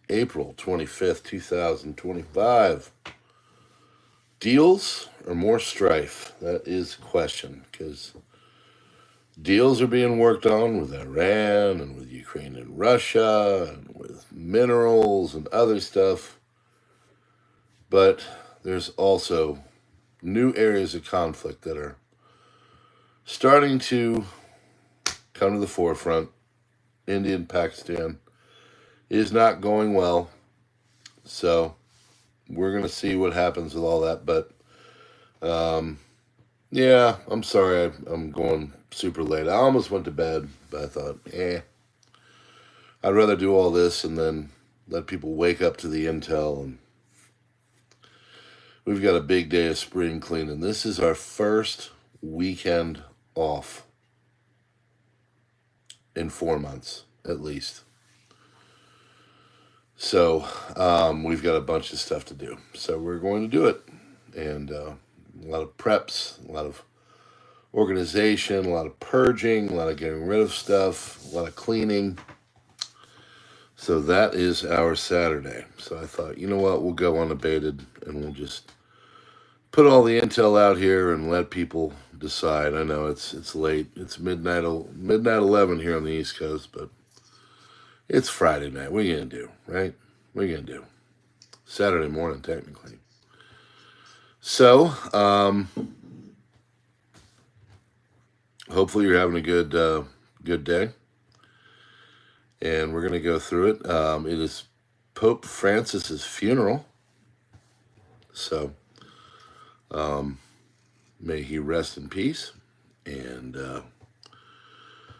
April 25th, 2025. Deals or more strife? That is the question, because deals are being worked on with Iran and with Ukraine and Russia and with minerals and other stuff. But there's also new areas of conflict that are starting to come to the forefront. India and Pakistan is not going well. So we're going to see what happens with all that. But yeah, I'm sorry I'm going super late. I almost went to bed, but I thought, I'd rather do all this and then let people wake up to the intel. And we've got a big day of spring cleaning. This is our first weekend off in 4 months, at least. So we've got a bunch of stuff to do. So we're going to do it. And a lot of preps, a lot of organization, a lot of purging, a lot of getting rid of stuff, a lot of cleaning. So that is our Saturday. So I thought, you know what, we'll go unabated and we'll just put all the intel out here and let people decide. I know it's late. It's midnight 11 here on the East Coast, but it's Friday night. What are you going to do, right? What are you going to do? Saturday morning, technically. So, hopefully you're having a good day. And we're going to go through it. It is Pope Francis's funeral. So, may he rest in peace. And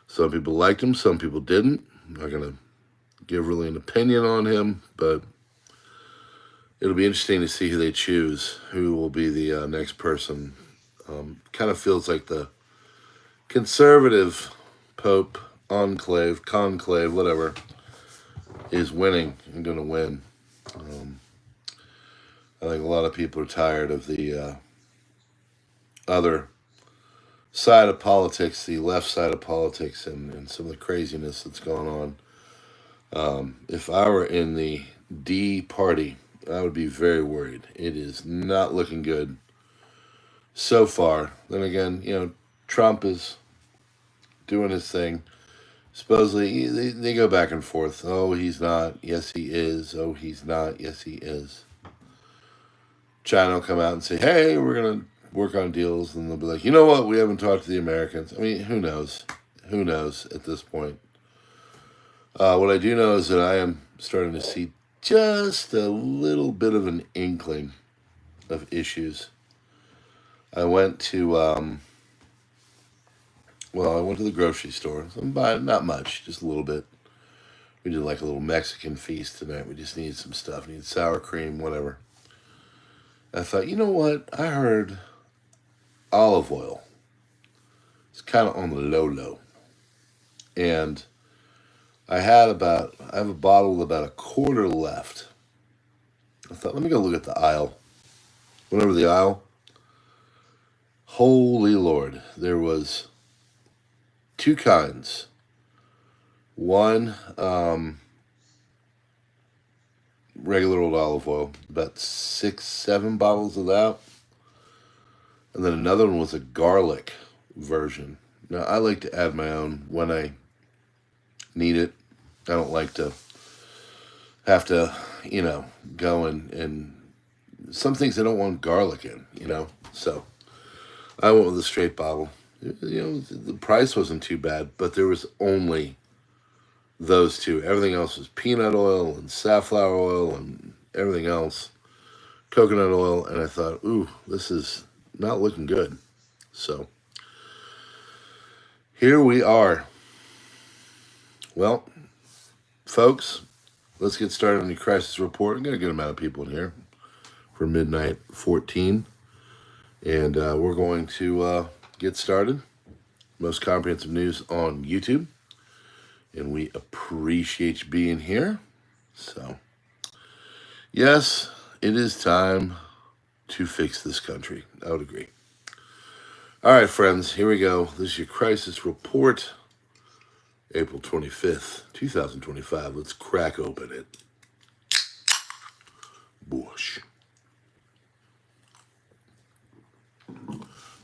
some people liked him, some people didn't. I'm not going to give really an opinion on him, but it'll be interesting to see who they choose, who will be the next person. Kind of feels like the conservative Pope conclave, whatever, is winning and going to win. I think a lot of people are tired of the other side of politics, the left side of politics, and some of the craziness that's going on. If I were in the D party, I would be very worried. It is not looking good so far. Then again, Trump is doing his thing. Supposedly, they go back and forth. Oh, he's not. Yes, he is. Oh, he's not. Yes, he is. China will come out and say, hey, we're going to work on deals. And they'll be like, you know what? We haven't talked to the Americans. I mean, who knows? Who knows at this point? What I do know is that I am starting to see just a little bit of an inkling of issues. I went to... I went to the grocery store. I'm buying not much, just a little bit. We did like a little Mexican feast tonight. We just needed some stuff. Needed sour cream, whatever. I thought, you know what? I heard olive oil. It's kind of on the low. And I have a bottle with about a quarter left. I thought, let me go look at the aisle. Went over the aisle. Holy Lord, there was two kinds. One, regular old olive oil, about 6-7 bottles of that. And then another one was a garlic version. Now, I like to add my own when I need it. I don't like to have to, go and some things I don't want garlic in, So I went with a straight bottle. The price wasn't too bad, but there was only those two. Everything else was peanut oil and safflower oil and everything else, coconut oil, and I thought, ooh, this is not looking good. So here we are. Well, folks, let's get started on the crisis report. I'm going to get a good amount of people in here for midnight 14, and we're going to get started. Most comprehensive news on YouTube. And we appreciate you being here. So, yes, it is time to fix this country. I would agree. All right, friends, here we go. This is your crisis report, April 25th, 2025. Let's crack open it. Bush.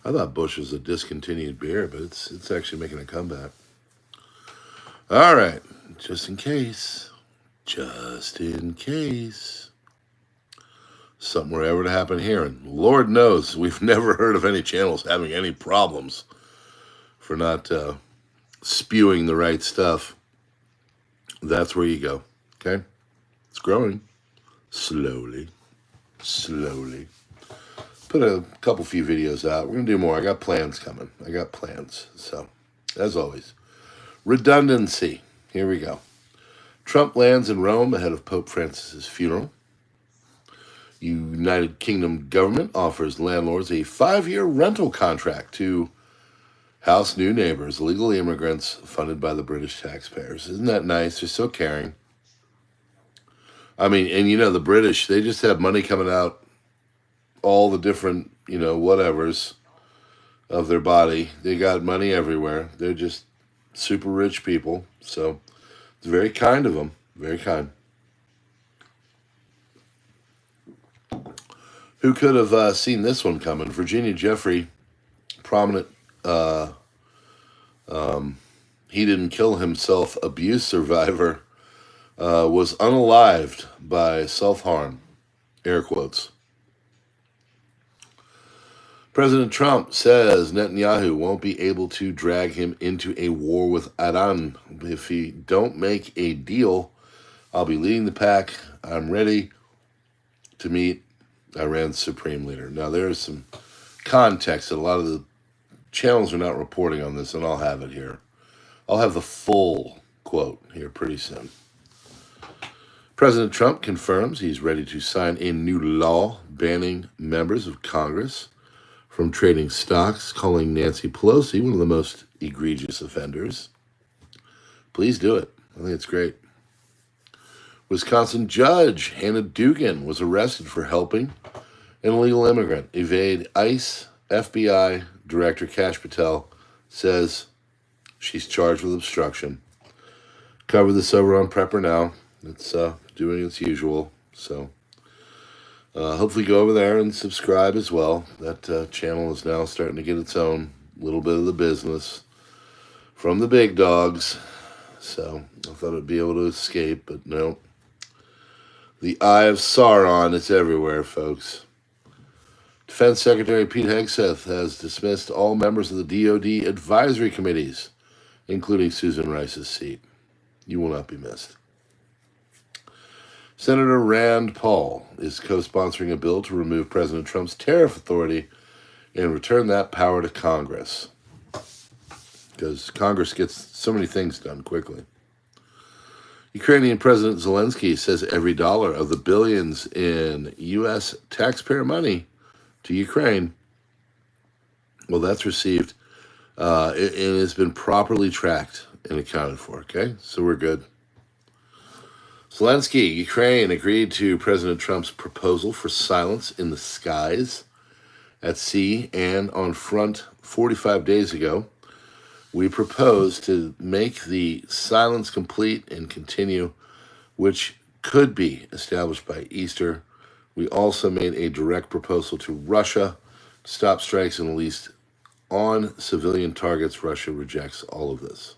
I thought Bush was a discontinued beer, but it's actually making a comeback. All right, just in case something were ever to happen here, and Lord knows we've never heard of any channels having any problems for not spewing the right stuff. That's where you go, okay? It's growing slowly. Put a few videos out. We're going to do more. I got plans coming. So, as always, redundancy. Here we go. Trump lands in Rome ahead of Pope Francis's funeral. United Kingdom government offers landlords a 5-year rental contract to house new neighbors, illegal immigrants funded by the British taxpayers. Isn't that nice? They're so caring. I mean, and the British, they just have money coming out all the different, whatevers of their body. They got money everywhere. They're just super rich people. So it's very kind of them. Very kind. Who could have seen this one coming? Virginia Jeffrey, prominent, he didn't kill himself abuse survivor, was unalived by self-harm, air quotes. President Trump says Netanyahu won't be able to drag him into a war with Iran. If he don't make a deal, I'll be leading the pack. I'm ready to meet Iran's supreme leader. Now, there's some context that a lot of the channels are not reporting on this, and I'll have it here. I'll have the full quote here pretty soon. President Trump confirms he's ready to sign a new law banning members of Congress from trading stocks, calling Nancy Pelosi one of the most egregious offenders. Please do it. I think it's great. Wisconsin judge Hannah Dugan was arrested for helping an illegal immigrant evade ICE. FBI Director Kash Patel says she's charged with obstruction. Cover this over on PrepperNow. It's doing its usual. So hopefully go over there and subscribe as well. That channel is now starting to get its own little bit of the business from the big dogs. So I thought I'd be able to escape, but no. The eye of Sauron is everywhere, folks. Defense Secretary Pete Hegseth has dismissed all members of the DoD advisory committees, including Susan Rice's seat. You will not be missed. Senator Rand Paul is co-sponsoring a bill to remove President Trump's tariff authority and return that power to Congress, because Congress gets so many things done quickly. Ukrainian President Zelensky says every dollar of the billions in U.S. taxpayer money to Ukraine, well, that's received, it has been properly tracked and accounted for, okay? So we're good. Zelensky, Ukraine, agreed to President Trump's proposal for silence in the skies, at sea, and on front 45 days ago. We proposed to make the silence complete and continue, which could be established by Easter. We also made a direct proposal to Russia to stop strikes and at least on civilian targets. Russia rejects all of this.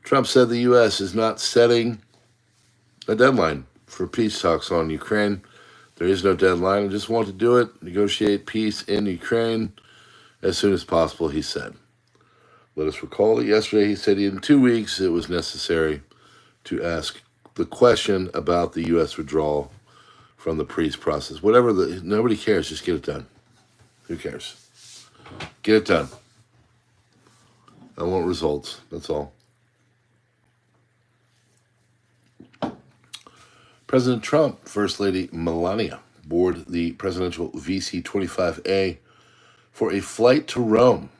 Trump said the U.S. is not setting a deadline for peace talks on Ukraine. There is no deadline. I just want to do it, negotiate peace in Ukraine as soon as possible, he said. Let us recall that yesterday he said in 2 weeks it was necessary to ask the question about the U.S. withdrawal from the peace process. Nobody cares. Just get it done. Who cares? Get it done. I want results. That's all. President Trump, First Lady Melania, board the presidential VC-25A for a flight to Rome.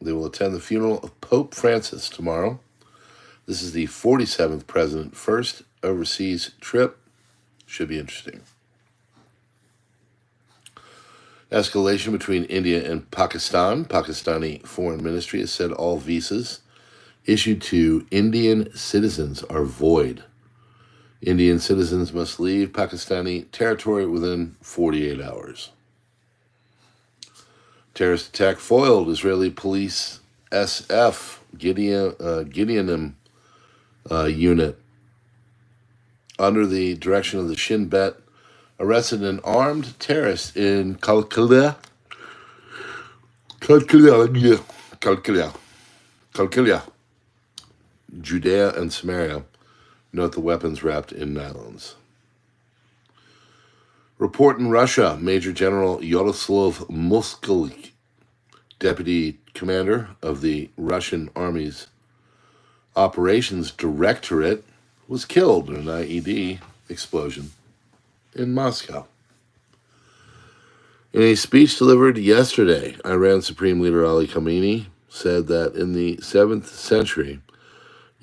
They will attend the funeral of Pope Francis tomorrow. This is the 47th president's first overseas trip. Should be interesting. Escalation between India and Pakistan. Pakistani Foreign Ministry has said all visas issued to Indian citizens are void. Indian citizens must leave Pakistani territory within 48 hours. Terrorist attack foiled. Israeli police SF Gideonim unit, under the direction of the Shin Bet, arrested an armed terrorist in Kalkilia, Judea and Samaria. Note the weapons wrapped in nylons. Report in Russia. Major General Yaroslav Moskalik, deputy commander of the Russian Army's Operations Directorate, was killed in an IED explosion in Moscow. In a speech delivered yesterday, Iran Supreme Leader Ali Khamenei said that in the 7th century,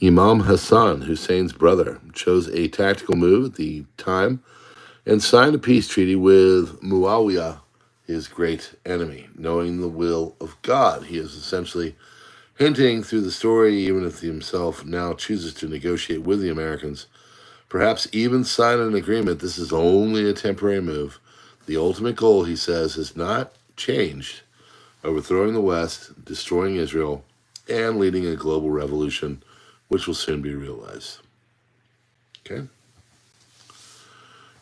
Imam Hassan, Hussein's brother, chose a tactical move at the time and signed a peace treaty with Muawiyah, his great enemy, knowing the will of God. He is essentially hinting through the story, even if he himself now chooses to negotiate with the Americans, perhaps even sign an agreement. This is only a temporary move. The ultimate goal, he says, has not changed: overthrowing the West, destroying Israel, and leading a global revolution, which will soon be realized. Okay.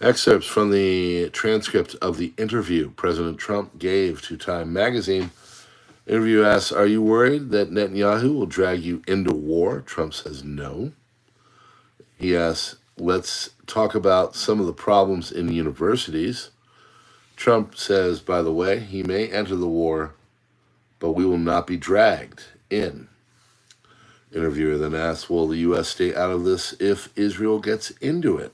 Excerpts from the transcript of the interview President Trump gave to Time magazine. Interview asks, "Are you worried that Netanyahu will drag you into war?" Trump says no. He asks, "Let's talk about some of the problems in universities." Trump says, by the way, he may enter the war, but we will not be dragged in. Interviewer then asks, will the U.S. stay out of this if Israel gets into it?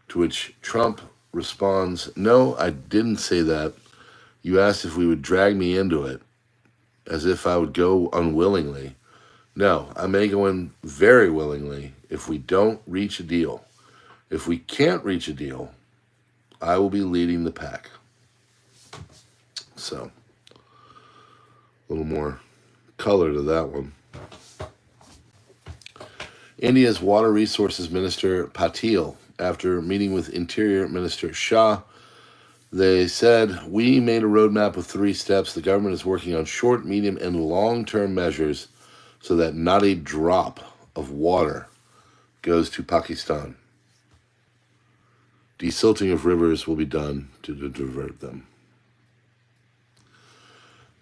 To which Trump responds, "No, I didn't say that. You asked if we would drag me into it, as if I would go unwillingly. No, I may go in very willingly if we don't reach a deal. If we can't reach a deal, I will be leading the pack." So, a little more color to that one. India's Water Resources Minister Patil, after meeting with Interior Minister Shah, they said, "We made a roadmap of 3 steps. The government is working on short, medium, and long-term measures so that not a drop of water goes to Pakistan. Desilting of rivers will be done to divert them."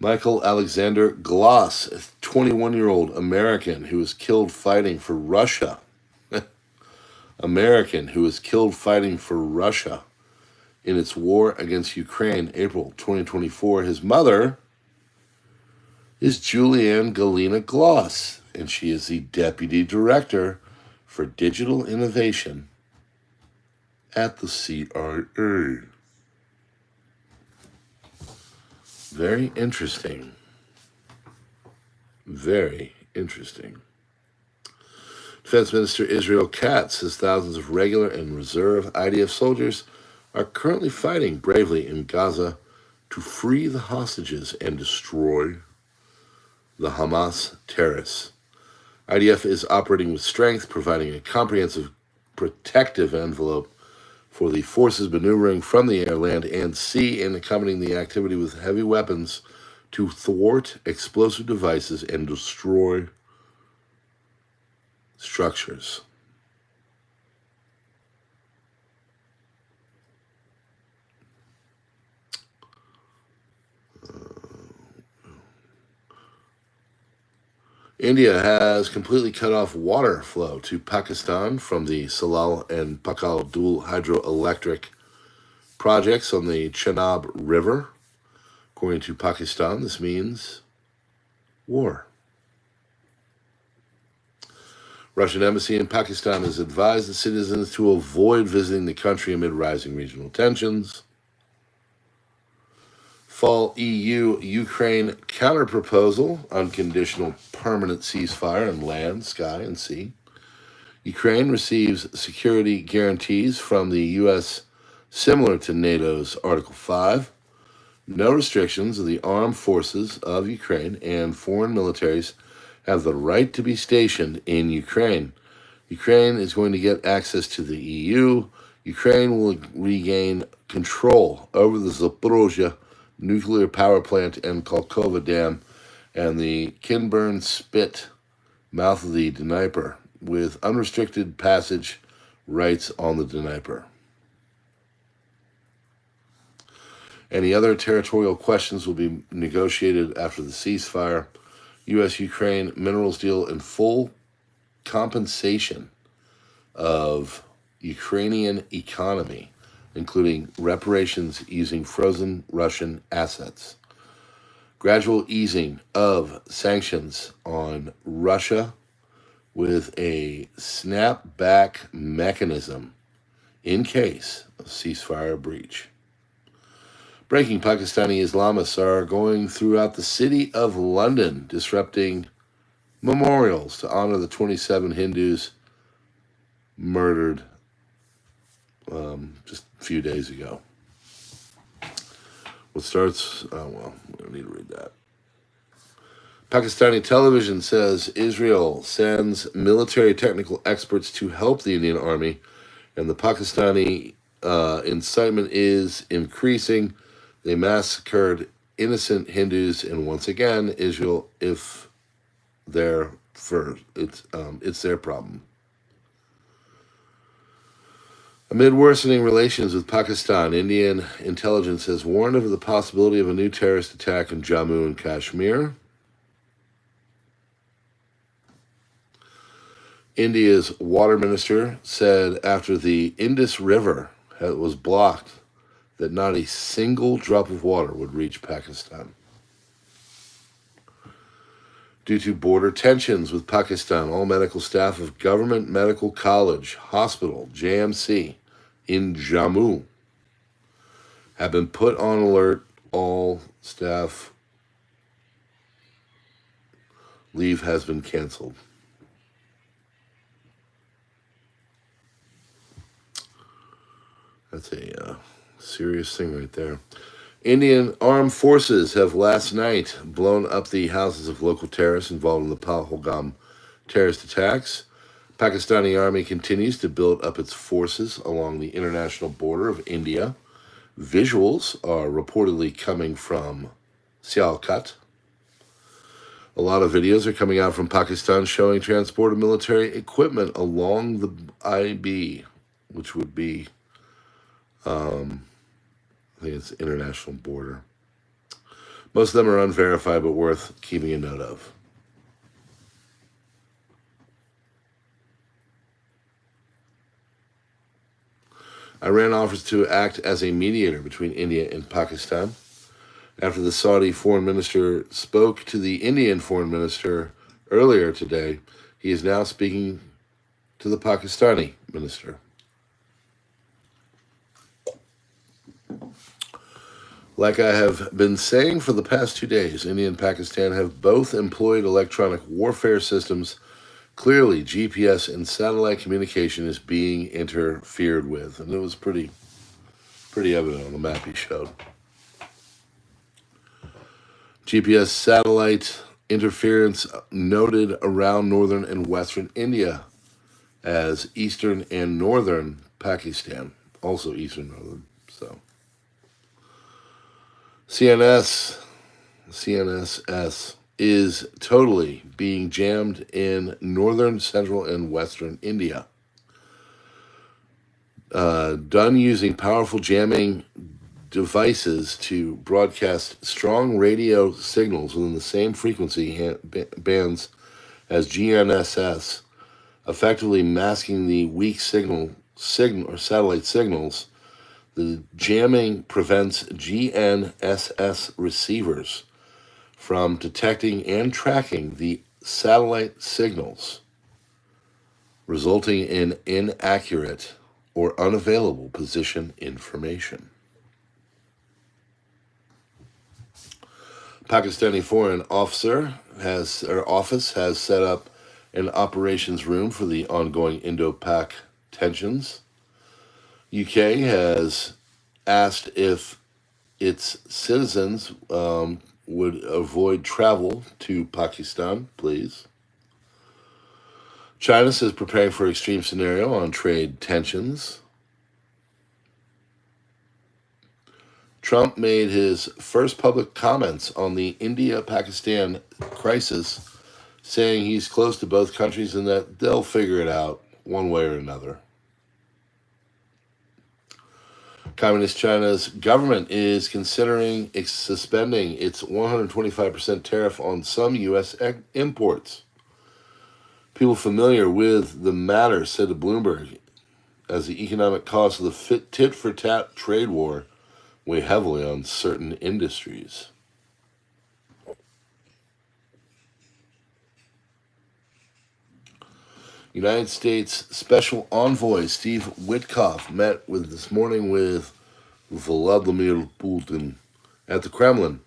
Michael Alexander Gloss, a 21-year-old American who was killed fighting for Russia. American who was killed fighting for Russia in its war against Ukraine, April 2024. His mother is Julianne Galina Gloss, and she is the Deputy Director for Digital Innovation at the CIA. Very interesting. Very interesting. Defense Minister Israel Katz says thousands of regular and reserve IDF soldiers are currently fighting bravely in Gaza to free the hostages and destroy the Hamas terrorists. IDF is operating with strength, providing a comprehensive protective envelope for the forces maneuvering from the air, land, and sea, and accompanying the activity with heavy weapons to thwart explosive devices and destroy structures. India has completely cut off water flow to Pakistan from the Salal and Pakal dual hydroelectric projects on the Chenab River. According to Pakistan, this means war. Russian embassy in Pakistan has advised the citizens to avoid visiting the country amid rising regional tensions. Fall EU-Ukraine counterproposal, unconditional permanent ceasefire on land, sky, and sea. Ukraine receives security guarantees from the U.S. similar to NATO's Article 5. No restrictions of the armed forces of Ukraine and foreign militaries have the right to be stationed in Ukraine. Ukraine is going to get access to the EU. Ukraine will regain control over the Zaporozhye nuclear power plant and Kolkova Dam and the Kinburn Spit mouth of the Dnieper with unrestricted passage rights on the Dnieper. Any other territorial questions will be negotiated after the ceasefire. U.S.-Ukraine minerals deal in full compensation of Ukrainian economy, including reparations using frozen Russian assets. Gradual easing of sanctions on Russia with a snapback mechanism in case of ceasefire breach. Breaking: Pakistani Islamists are going throughout the city of London, disrupting memorials to honor the 27 Hindus murdered just a few days ago. What starts, we don't need to read that. Pakistani television says Israel sends military technical experts to help the Indian army, and the Pakistani incitement is increasing. They massacred innocent Hindus, and once again, Israel, if they're first, it's their problem. Amid worsening relations with Pakistan, Indian intelligence has warned of the possibility of a new terrorist attack in Jammu and Kashmir. India's water minister said after the Indus River was blocked that not a single drop of water would reach Pakistan. Due to border tensions with Pakistan, all medical staff of Government Medical College Hospital, JMC, in Jammu have been put on alert. All staff leave has been canceled. That's a serious thing right there. Indian armed forces have last night blown up the houses of local terrorists involved in the Pahalgam terrorist attacks. Pakistani army continues to build up its forces along the international border of India. Visuals are reportedly coming from Sialkot. A lot of videos are coming out from Pakistan showing transport of military equipment along the IB, which would be, I think it's international border. Most of them are unverified, but worth keeping a note of. Iran offers to act as a mediator between India and Pakistan. After the Saudi foreign minister spoke to the Indian foreign minister earlier today, he is now speaking to the Pakistani minister. Like I have been saying for the past 2 days, India and Pakistan have both employed electronic warfare systems. Clearly, GPS and satellite communication is being interfered with, and it was pretty evident on the map he showed. GPS satellite interference noted around northern and western India as eastern and northern Pakistan, also eastern northern. So CNSS is totally being jammed in northern, central, and western India. Done using powerful jamming devices to broadcast strong radio signals within the same frequency bands as GNSS, effectively masking the weak signal or satellite signals. The jamming prevents GNSS receivers from detecting and tracking the satellite signals, resulting in inaccurate or unavailable position information. Pakistani Foreign Office has set up an operations room for the ongoing Indo-Pak tensions. UK has asked if its citizens would avoid travel to Pakistan, please. China says preparing for extreme scenario on trade tensions. Trump made his first public comments on the India-Pakistan crisis, saying he's close to both countries and that they'll figure it out one way or another. Communist China's government is considering suspending its 125% tariff on some U.S. imports. People familiar with the matter said to Bloomberg, as the economic costs of the tit-for-tat trade war weigh heavily on certain industries. United States Special Envoy Steve Witkoff met this morning with Vladimir Putin at the Kremlin.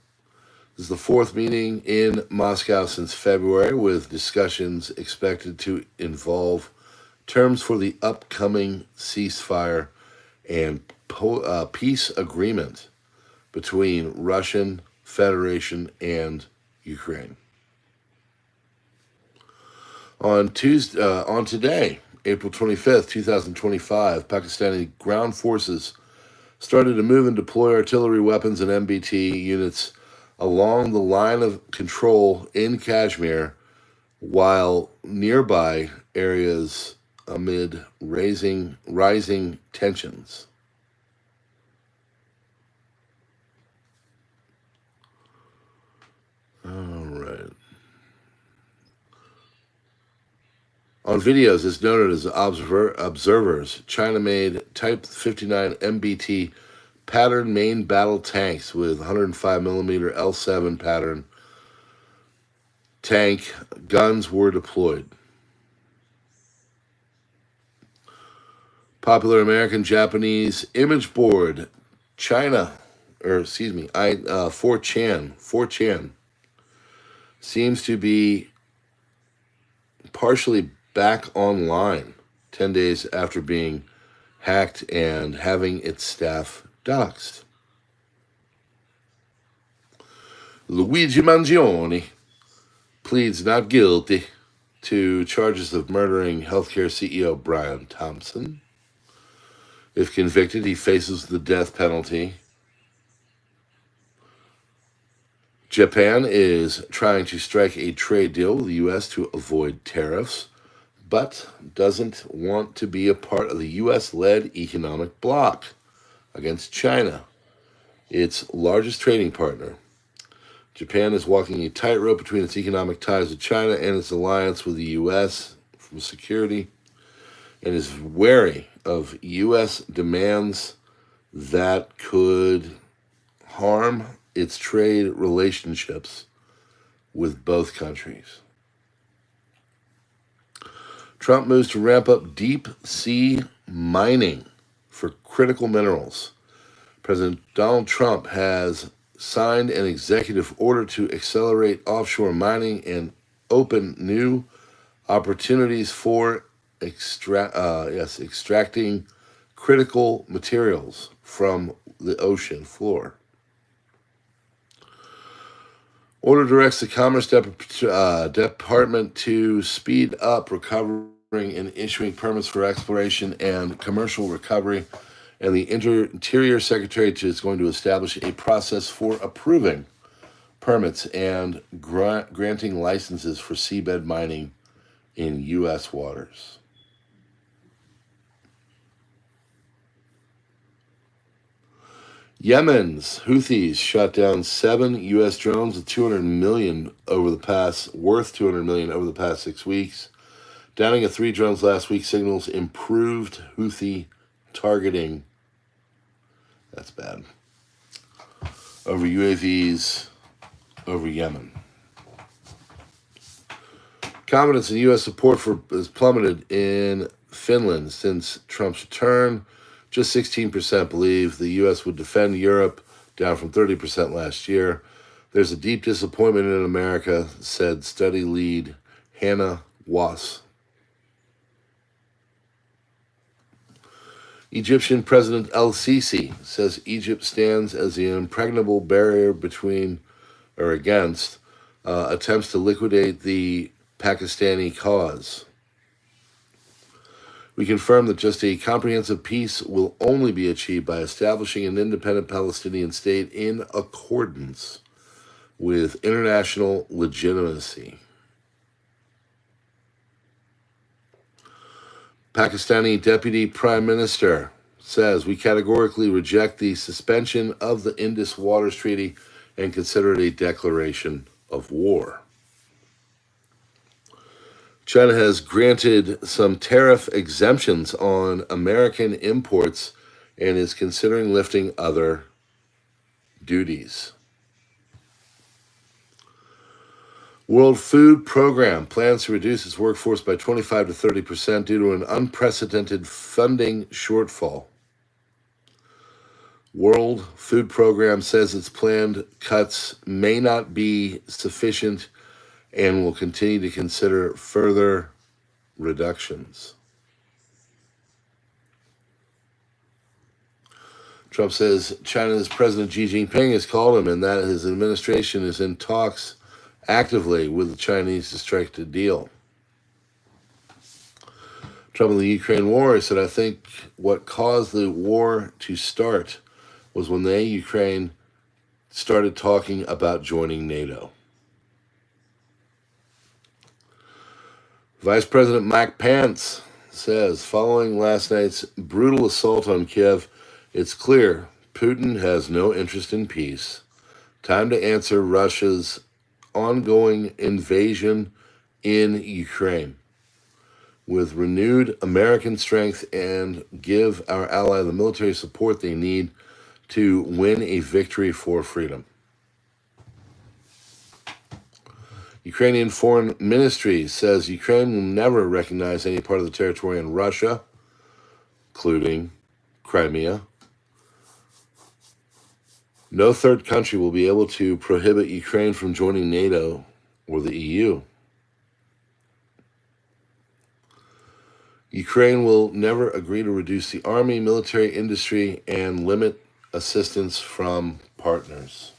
This is the fourth meeting in Moscow since February, with discussions expected to involve terms for the upcoming ceasefire and peace agreement between Russian Federation and Ukraine. On today, April 25th, 2025, Pakistani ground forces started to move and deploy artillery weapons and MBT units along the line of control in Kashmir, while nearby areas amid rising tensions. All right. On videos, as noted as observers, China-made Type 59 MBT pattern main battle tanks with 105mm L7 pattern tank guns were deployed. Popular American-Japanese image board, 4chan, seems to be partially back online 10 days after being hacked and having its staff doxxed. Luigi Mangione pleads not guilty to charges of murdering healthcare CEO Brian Thompson. If convicted, he faces the death penalty. Japan is trying to strike a trade deal with the U.S. to avoid tariffs, but doesn't want to be a part of the U.S.-led economic bloc against China, its largest trading partner. Japan is walking a tightrope between its economic ties with China and its alliance with the U.S. for security, and is wary of U.S. demands that could harm its trade relationships with both countries. Trump moves to ramp up deep sea mining for critical minerals. President Donald Trump has signed an executive order to accelerate offshore mining and open new opportunities for extracting critical materials from the ocean floor. Order directs the Commerce Department to speed up recovering and issuing permits for exploration and commercial recovery, and the Interior Secretary is going to establish a process for approving permits and granting licenses for seabed mining in U.S. waters. Yemen's Houthis shot down 7 U.S. drones with worth $200 million over the past 6 weeks. Downing of 3 drones last week signals improved Houthi targeting. That's bad. Over UAVs over Yemen. Confidence in U.S. support has plummeted in Finland since Trump's return. Just 16% believe the U.S. would defend Europe, down from 30% last year. There's a deep disappointment in America, said study lead Hannah Wass. Egyptian President El-Sisi says Egypt stands as the impregnable barrier against attempts to liquidate the Pakistani cause. We confirm that just a comprehensive peace will only be achieved by establishing an independent Palestinian state in accordance with international legitimacy. Pakistani Deputy Prime Minister says, we categorically reject the suspension of the Indus Waters Treaty and consider it a declaration of war. China has granted some tariff exemptions on American imports and is considering lifting other duties. World Food Program plans to reduce its workforce by 25 to 30% due to an unprecedented funding shortfall. World Food Program says its planned cuts may not be sufficient and will continue to consider further reductions. Trump says China's President Xi Jinping has called him and that his administration is in talks actively with the Chinese to strike a deal. Trump in the Ukraine war said, I think what caused the war to start was when Ukraine started talking about joining NATO. Vice President Mike Pence says, following last night's brutal assault on Kiev, it's clear Putin has no interest in peace. Time to answer Russia's ongoing invasion in Ukraine with renewed American strength and give our ally the military support they need to win a victory for freedom. Ukrainian Foreign Ministry says Ukraine will never recognize any part of the territory in Russia, including Crimea. No third country will be able to prohibit Ukraine from joining NATO or the EU. Ukraine will never agree to reduce the army, military, industry, and limit assistance from partners.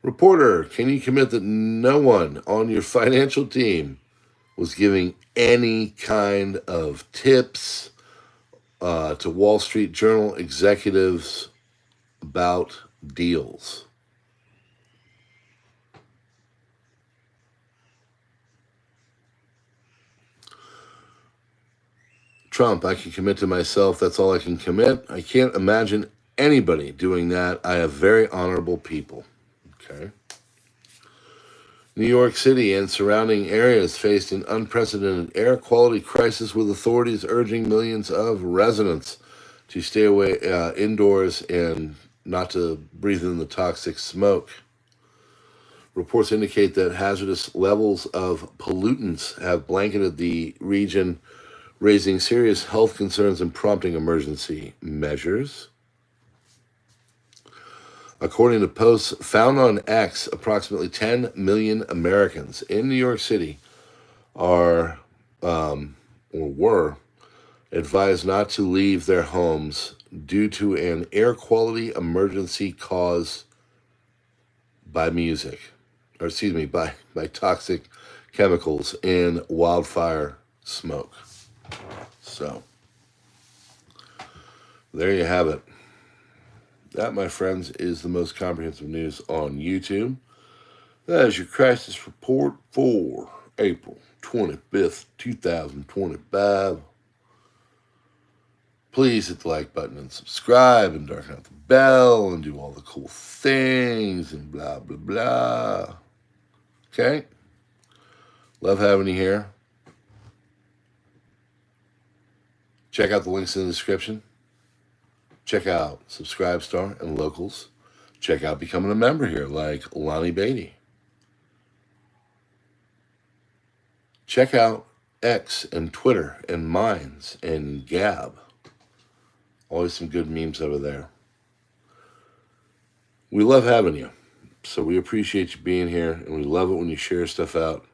Reporter, can you commit that no one on your financial team was giving any kind of tips to Wall Street Journal executives about deals? Trump, I can commit to myself. That's all I can commit. I can't imagine anybody doing that. I have very honorable people. Okay. New York City and surrounding areas faced an unprecedented air quality crisis with authorities urging millions of residents to stay away indoors and not to breathe in the toxic smoke. Reports indicate that hazardous levels of pollutants have blanketed the region, raising serious health concerns and prompting emergency measures. According to posts found on X, approximately 10 million Americans in New York City are or were advised not to leave their homes due to an air quality emergency caused by by toxic chemicals and wildfire smoke. So, there you have it. That, my friends, is the most comprehensive news on YouTube. That is your crisis report for April 25th, 2025. Please hit the like button and subscribe and darken out the bell and do all the cool things and blah, blah, blah. Okay? Love having you here. Check out the links in the description. Check out Subscribestar and Locals. Check out becoming a member here like Lonnie Beatty. Check out X and Twitter and Minds and Gab. Always some good memes over there. We love having you. So we appreciate you being here, and we love it when you share stuff out.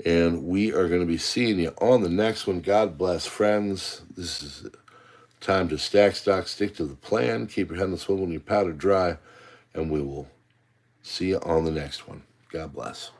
And we are going to be seeing you on the next one. God bless, friends. This is time to stack stock, stick to the plan, keep your head on the swivel and your powder dry, and we will see you on the next one. God bless.